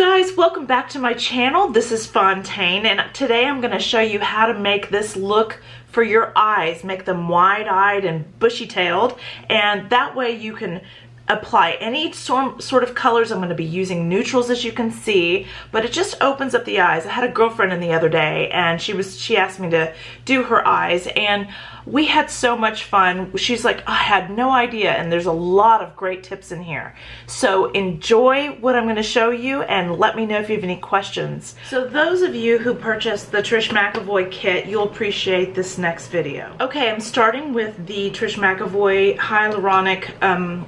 guys, welcome back to my channel. This is Fontaine, and today I'm going to show you how to make this look for your eyes, make them wide-eyed and bushy-tailed, and that way you can apply any sort of colors. I'm going to be using neutrals, as you can see, but it just opens up the eyes. I had a girlfriend in the other day, and she asked me to do her eyes, and we had so much fun. She's like, I had no idea, and there's a lot of great tips in here. So enjoy what I'm going to show you, and let me know if you have any questions. So those of you who purchased the Trish McEvoy kit, you'll appreciate this next video. Okay, I'm starting with the Trish McEvoy Hyaluronic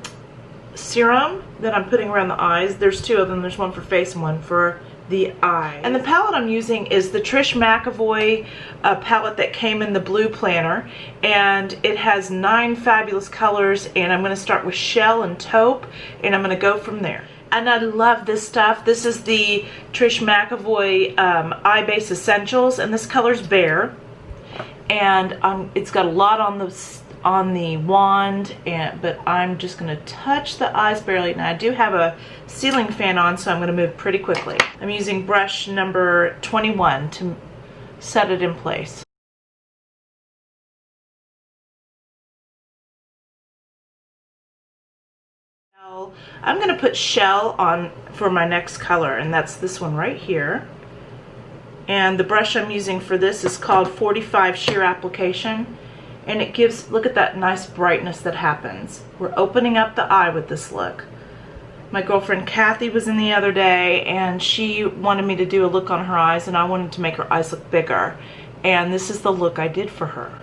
Serum that I'm putting around the eyes. There's two of them. There's one for face and one for the eye. And the palette I'm using is the Trish McEvoy palette that came in the blue planner, and it has 9 fabulous colors, and I'm going to start with Shell and Taupe, and I'm going to go from there. And I love this stuff. This is the Trish McEvoy Eye Base Essentials, and this color's Bear, and it's got a lot on the wand, but I'm just going to touch the eyes barely. Now I do have a ceiling fan on, so I'm going to move pretty quickly. I'm using brush number 21 to set it in place. I'm going to put Shell on for my next color, and that's this one right here. And the brush I'm using for this is called 45 Sheer Application. And it gives, look at that nice brightness that happens. We're opening up the eye with this look. My girlfriend Kathy was in the other day, and she wanted me to do a look on her eyes, and I wanted to make her eyes look bigger. And this is the look I did for her.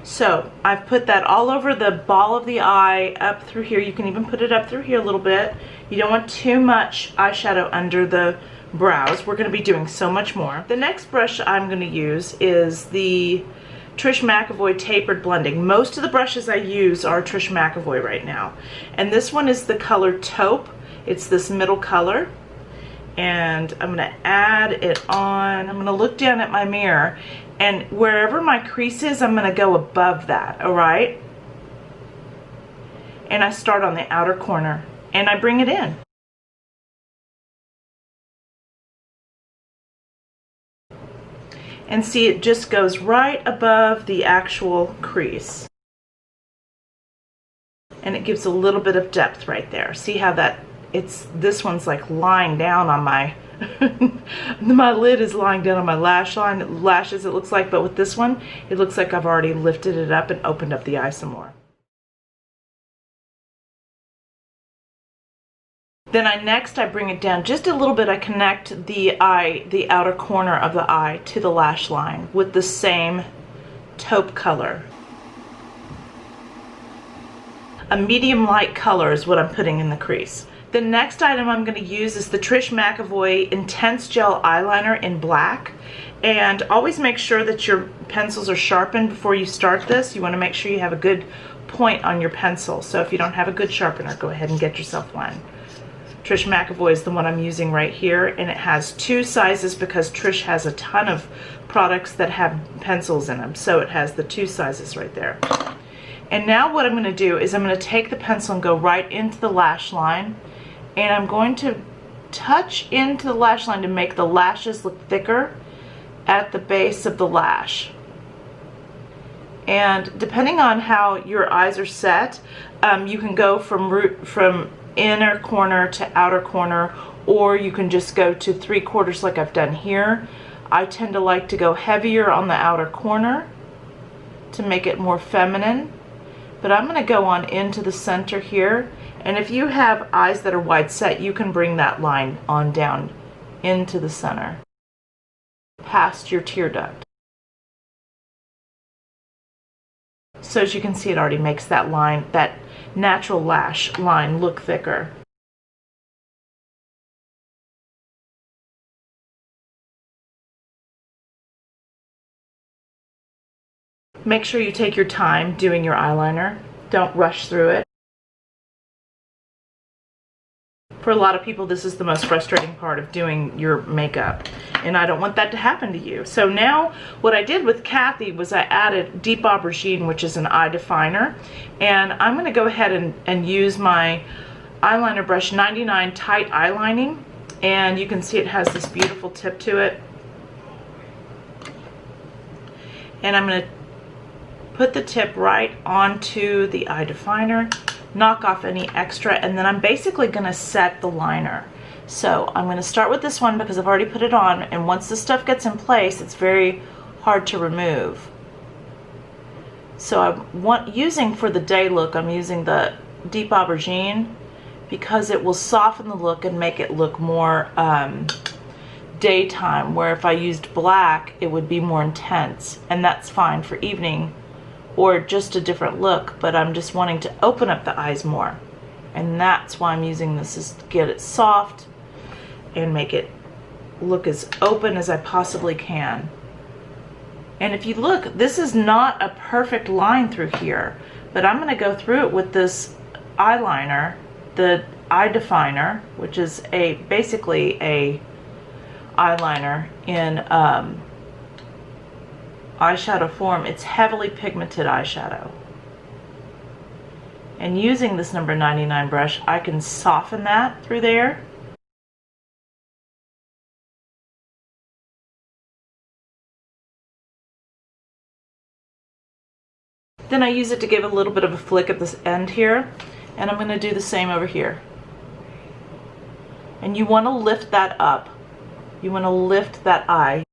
So I've put that all over the ball of the eye, up through here. You can even put it up through here a little bit. You don't want too much eyeshadow under the brows. We're going to be doing so much more. The next brush I'm going to use is the Trish McEvoy Tapered Blending. Most of the brushes I use are Trish McEvoy right now. And this one is the color Taupe. It's this middle color. And I'm going to add it on. I'm going to look down at my mirror, and wherever my crease is, I'm going to go above that, alright? And I start on the outer corner, and I bring it in. And see, it just goes right above the actual crease. And it gives a little bit of depth right there. See how that, this one's like lying down on my, my lid is lying down on my lash line, lashes it looks like, but with this one, it looks like I've already lifted it up and opened up the eye some more. Then I bring it down just a little bit. I connect the eye, the outer corner of the eye, to the lash line with the same taupe color. A medium light color is what I'm putting in the crease. The next item I'm going to use is the Trish McEvoy Intense Gel Eyeliner in black. And always make sure that your pencils are sharpened before you start this. You want to make sure you have a good point on your pencil. So if you don't have a good sharpener, go ahead and get yourself one. Trish McEvoy is the one I'm using right here, and it has 2 sizes because Trish has a ton of products that have pencils in them, so it has the 2 sizes right there. And now what I'm going to do is I'm going to take the pencil and go right into the lash line, and I'm going to touch into the lash line to make the lashes look thicker at the base of the lash. And depending on how your eyes are set, you can go from inner corner to outer corner, or you can just go to 3/4 like I've done here. I tend to like to go heavier on the outer corner to make it more feminine, but I'm going to go on into the center here, and if you have eyes that are wide set, you can bring that line on down into the center past your tear duct. So as you can see, it already makes that line, that natural lash line, look thicker. Make sure you take your time doing your eyeliner. Don't rush through it. For a lot of people, this is the most frustrating part of doing your makeup, and I don't want that to happen to you. So now what I did with Kathy was I added Deep Aubergine, which is an eye definer, and I'm going to go ahead and use my eyeliner brush 99 Tight Eyelining, and you can see it has this beautiful tip to it. And I'm going to put the tip right onto the eye definer, knock off any extra, and then I'm basically going to set the liner. So I'm going to start with this one because I've already put it on, and once the stuff gets in place, it's very hard to remove. So using for the day look, I'm using the Deep Aubergine because it will soften the look and make it look more daytime, where if I used black, it would be more intense, and that's fine for evening or just a different look, but I'm just wanting to open up the eyes more, and that's why I'm using this, is to get it soft and make it look as open as I possibly can. And if you look, this is not a perfect line through here, but I'm going to go through it with this eyeliner, the eye definer, which is basically a eyeliner in eyeshadow form. It's heavily pigmented eyeshadow. And using this number 99 brush, I can soften that through there. Then I use it to give a little bit of a flick at this end here, and I'm going to do the same over here. And you want to lift that up. You want to lift that eye.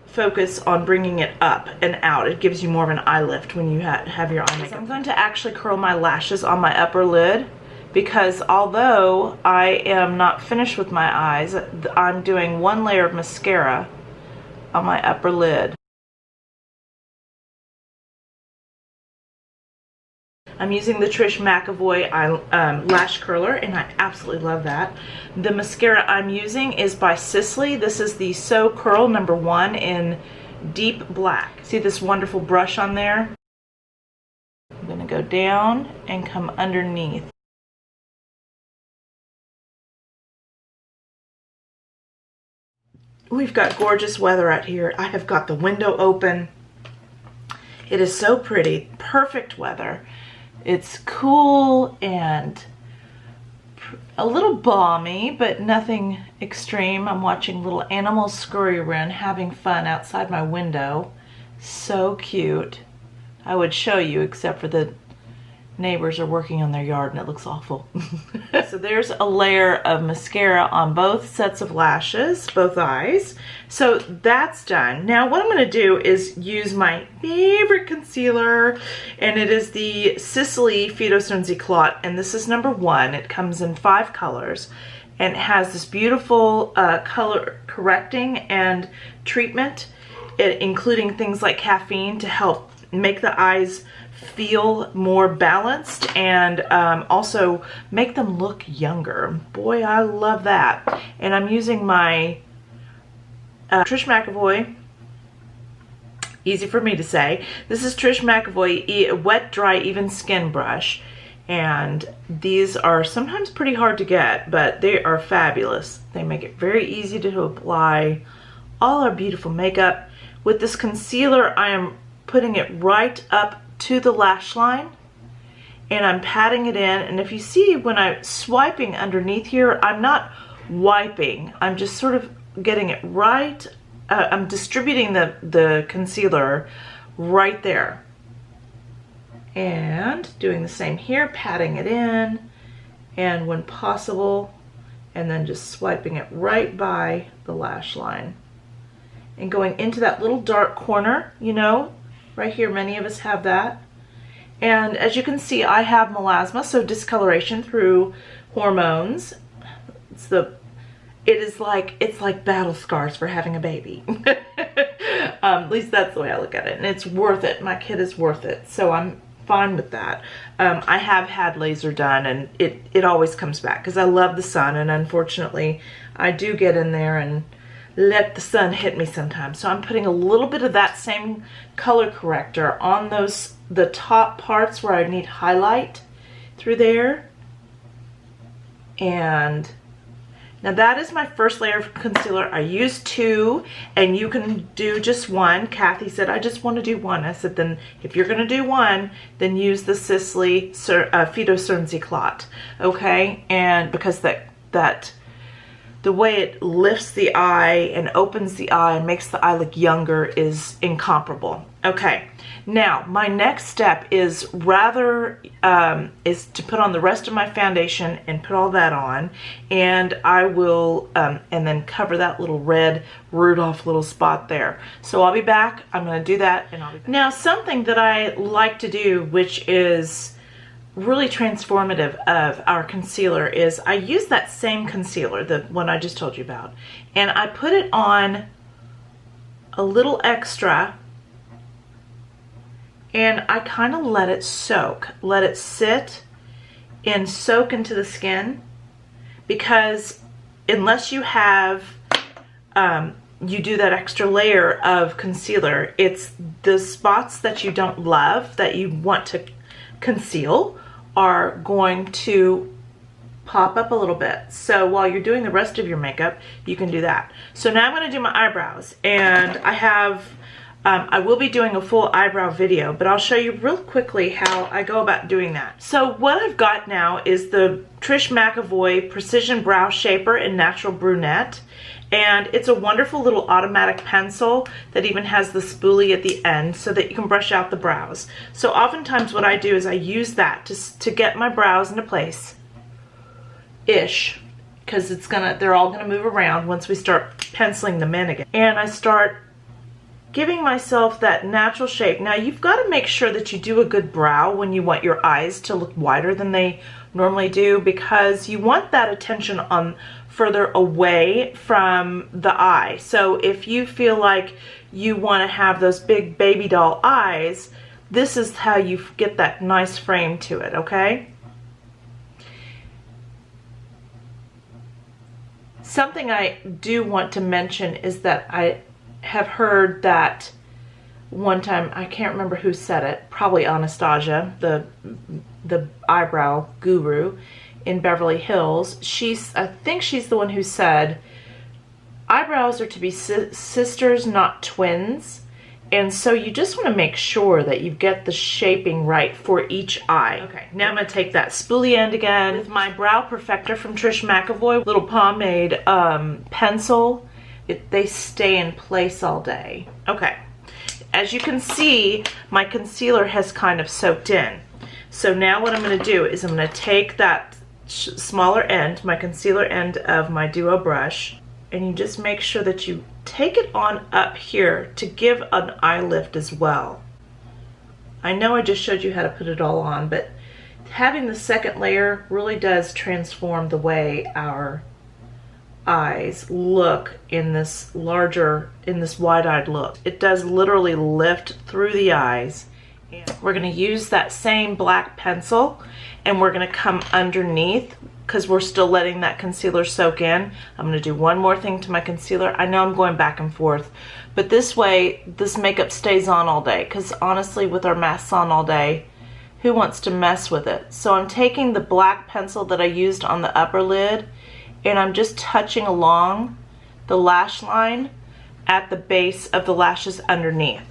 Focus on bringing it up and out. It gives you more of an eye lift when you have your eye makeup. So I'm going to actually curl my lashes on my upper lid, because although I am not finished with my eyes, I'm doing one layer of mascara on my upper lid. I'm using the Trish McEvoy Lash Curler, and I absolutely love that. The mascara I'm using is by Sisley. This is the So Curl #1 in deep black. See this wonderful brush on there? I'm going to go down and come underneath. We've got gorgeous weather out here. I have got the window open. It is so pretty. Perfect weather. It's cool and a little balmy, but nothing extreme. I'm watching little animals scurry around, having fun outside my window. So cute. I would show you, except for the neighbors are working on their yard and it looks awful. So there's a layer of mascara on both sets of lashes, both eyes. So that's done. Now what I'm going to do is use my favorite concealer, and it is the Sisley Phyto Eclat, and this is #1. It comes in 5 colors and it has this beautiful color correcting and treatment, including things like caffeine to help make the eyes feel more balanced and also make them look younger. Boy, I love that. And I'm using my Trish McEvoy, easy for me to say. This is Trish McEvoy Wet Dry Even Skin Brush, and these are sometimes pretty hard to get, but they are fabulous. They make it very easy to apply all our beautiful makeup. With this concealer, I am putting it right up to the lash line, and I'm patting it in. And if you see, when I'm swiping underneath here, I'm not wiping, I'm just sort of getting it right. I'm distributing the concealer right there, and doing the same here, patting it in, and when possible, and then just swiping it right by the lash line and going into that little dark corner, you know, right here. Many of us have that. And as you can see, I have melasma, so discoloration through hormones. It's like battle scars for having a baby. At least that's the way I look at it, and it's worth it. My kid is worth it, so I'm fine with that. I have had laser done, and it always comes back because I love the sun, and unfortunately I do get in there and let the sun hit me sometimes. So I'm putting a little bit of that same color corrector on the top parts where I need highlight through there, and Now that is my first layer of concealer. I used 2, and you can do just 1. Kathy said, I just want to do 1. I said, then if you're going to do 1, then use the Sisley Phyto Cernes Eclat, okay? And because the way it lifts the eye and opens the eye and makes the eye look younger is incomparable. Okay, now my next step is is to put on the rest of my foundation and put all that on, and I will and then cover that little red Rudolph little spot there. So I'll be back. I'm going to do that, and I'll be back. Now something that I like to do, which is really transformative of our concealer, is I use that same concealer, the one I just told you about, and I put it on a little extra, and I kind of let it soak, let it sit and soak into the skin, because unless you have you do that extra layer of concealer, it's the spots that you don't love, that you want to conceal, are going to pop up a little bit. So while you're doing the rest of your makeup, you can do that. So now I'm going to do my eyebrows, and I will be doing a full eyebrow video, but I'll show you real quickly how I go about doing that. So what I've got now is the Trish McEvoy Precision Brow Shaper in Natural Brunette, and it's a wonderful little automatic pencil that even has the spoolie at the end so that you can brush out the brows. So oftentimes what I do is I use that to get my brows into place-ish, because they're all gonna move around once we start penciling them in again. And I start giving myself that natural shape. Now you've got to make sure that you do a good brow when you want your eyes to look wider than they normally do, because you want that attention on further away from the eye. So if you feel like you want to have those big baby doll eyes, this is how you get that nice frame to it, okay? Something I do want to mention is that I have heard that one time, I can't remember who said it, probably Anastasia, the eyebrow guru in Beverly Hills. I think she's the one who said eyebrows are to be sisters, not twins. And so you just want to make sure that you get the shaping right for each eye. Okay, now I'm going to take that spoolie end again with my Brow Perfector from Trish McEvoy, little pomade pencil. They stay in place all day. Okay, as you can see, my concealer has kind of soaked in. So now what I'm going to do is I'm going to take that smaller end, my concealer end of my Duo brush, and you just make sure that you take it on up here to give an eye lift as well. I know I just showed you how to put it all on, but having the second layer really does transform the way our eyes look in this wide-eyed look. It does literally lift through the eyes. And we're going to use that same black pencil, and we're going to come underneath, because we're still letting that concealer soak in. I'm going to do one more thing to my concealer. I know I'm going back and forth, but this way this makeup stays on all day, because honestly with our masks on all day, who wants to mess with it? So I'm taking the black pencil that I used on the upper lid, and I'm just touching along the lash line at the base of the lashes underneath.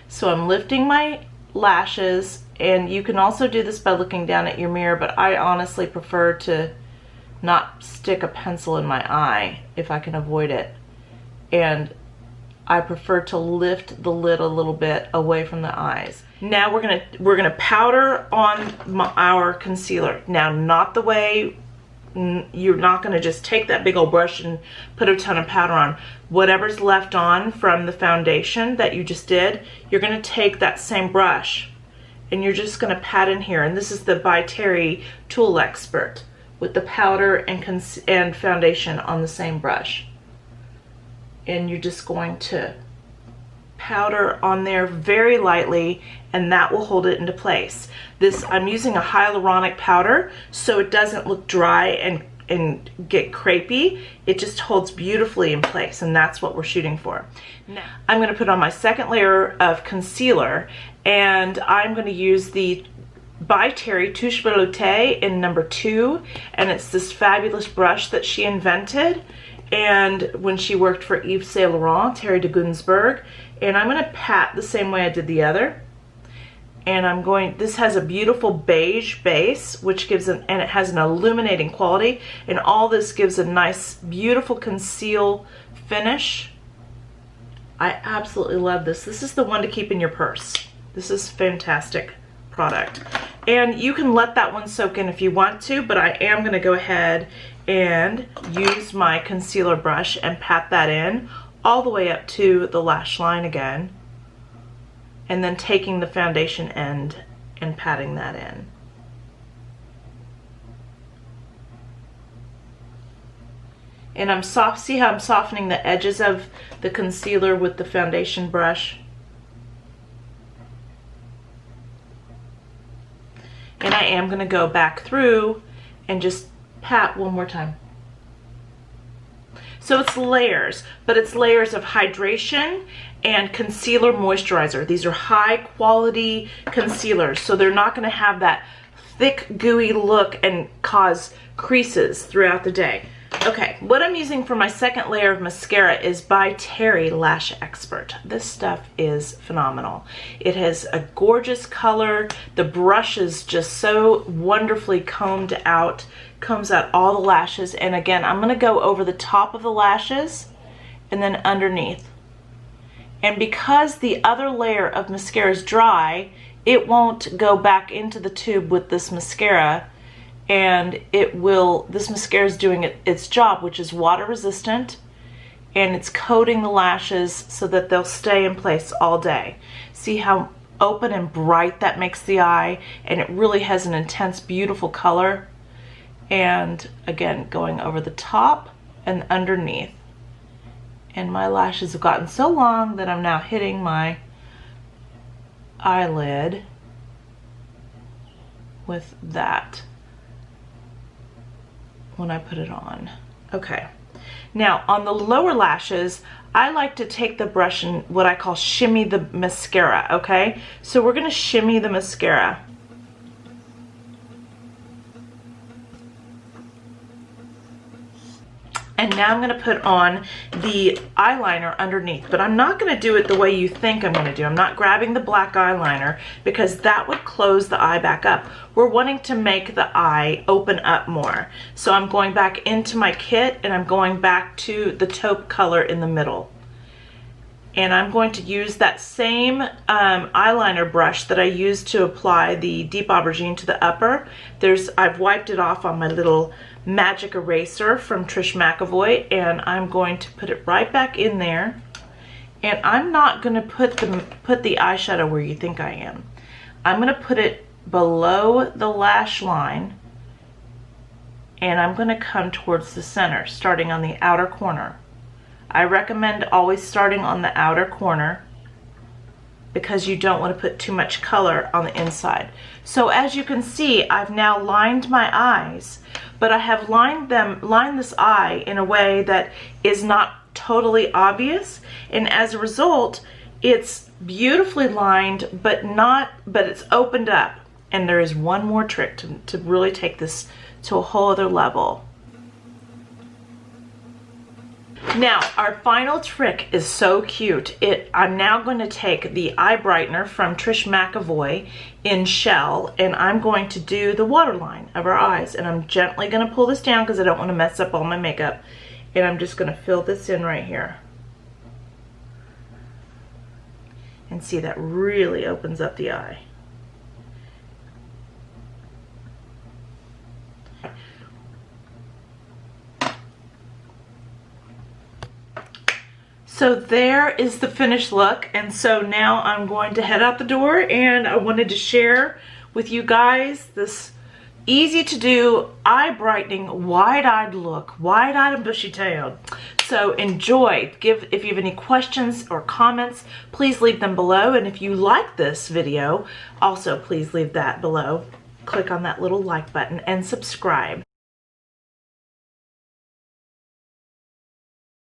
So I'm lifting my lashes, and you can also do this by looking down at your mirror, but I honestly prefer to not stick a pencil in my eye if I can avoid it. And I prefer to lift the lid a little bit away from the eyes. Now we're gonna powder on our concealer. Now, not the way, you're not going to just take that big old brush and put a ton of powder on. Whatever's left on from the foundation that you just did, you're going to take that same brush and you're just going to pat in here. And this is the By Terry Tool Expert with the powder and foundation on the same brush. And you're just going to powder on there very lightly, and that will hold it into place. I'm using a hyaluronic powder, so it doesn't look dry and get crepey. It just holds beautifully in place, and that's what we're shooting for. Now, I'm going to put on my second layer of concealer, and I'm going to use the by Terry Touche Veloutee in number 2, and it's this fabulous brush that she invented and when she worked for Yves Saint Laurent, Terry de Gunsberg. And I'm going to pat the same way I did the other. And this has a beautiful beige base, which gives and it has an illuminating quality, and all this gives a nice, beautiful conceal finish. I absolutely love this. This is the one to keep in your purse. This is fantastic product. And you can let that one soak in if you want to, but I am going to go ahead and use my concealer brush and pat that in all the way up to the lash line again, and then taking the foundation end and patting that in. And see how I'm softening the edges of the concealer with the foundation brush? And I am going to go back through and just pat one more time. So it's layers, but it's layers of hydration and concealer moisturizer. These are high quality concealers, so they're not going to have that thick gooey look and cause creases throughout the day. Okay, what I'm using for my second layer of mascara is by Terry Lash Expert. This stuff is phenomenal. It has a gorgeous color. The brush is just so wonderfully combs out all the lashes. And again, I'm going to go over the top of the lashes and then underneath. And because the other layer of mascara is dry, it won't go back into the tube with this mascara. And this mascara is doing its job, which is water resistant, and it's coating the lashes so that they'll stay in place all day. See how open and bright that makes the eye, and it really has an intense, beautiful color. And again, going over the top and underneath. And my lashes have gotten so long that I'm now hitting my eyelid with that when I put it on. Okay, now on the lower lashes, I like to take the brush and what I call shimmy the mascara. Okay, so we're gonna shimmy the mascara. And now I'm going to put on the eyeliner underneath, but I'm not going to do it the way you think I'm going to do. I'm not grabbing the black eyeliner because that would close the eye back up. We're wanting to make the eye open up more. So I'm going back into my kit and I'm going back to the taupe color in the middle. And I'm going to use that same eyeliner brush that I used to apply the deep aubergine to the upper. I've wiped it off on my little magic eraser from Trish McEvoy, and I'm going to put it right back in there. And I'm not going to put the eyeshadow where you think I am. I'm going to put it below the lash line, and I'm going to come towards the center, starting on the outer corner. I recommend always starting on the outer corner because you don't want to put too much color on the inside. So as you can see, I've now lined my eyes, but I have lined this eye in a way that is not totally obvious, and as a result, it's beautifully lined, but it's opened up. And there is one more trick to really take this to a whole other level. Now, our final trick is so cute. I'm now going to take the eye brightener from Trish McEvoy in Shell, and I'm going to do the waterline of our eyes. And I'm gently going to pull this down because I don't want to mess up all my makeup. And I'm just going to fill this in right here. And see, that really opens up the eye. So there is the finished look, and so now I'm going to head out the door, and I wanted to share with you guys this easy to do eye brightening wide-eyed look, wide-eyed and bushy-tailed. So enjoy. If you have any questions or comments, please leave them below, and if you like this video, also please leave that below. Click on that little like button and subscribe.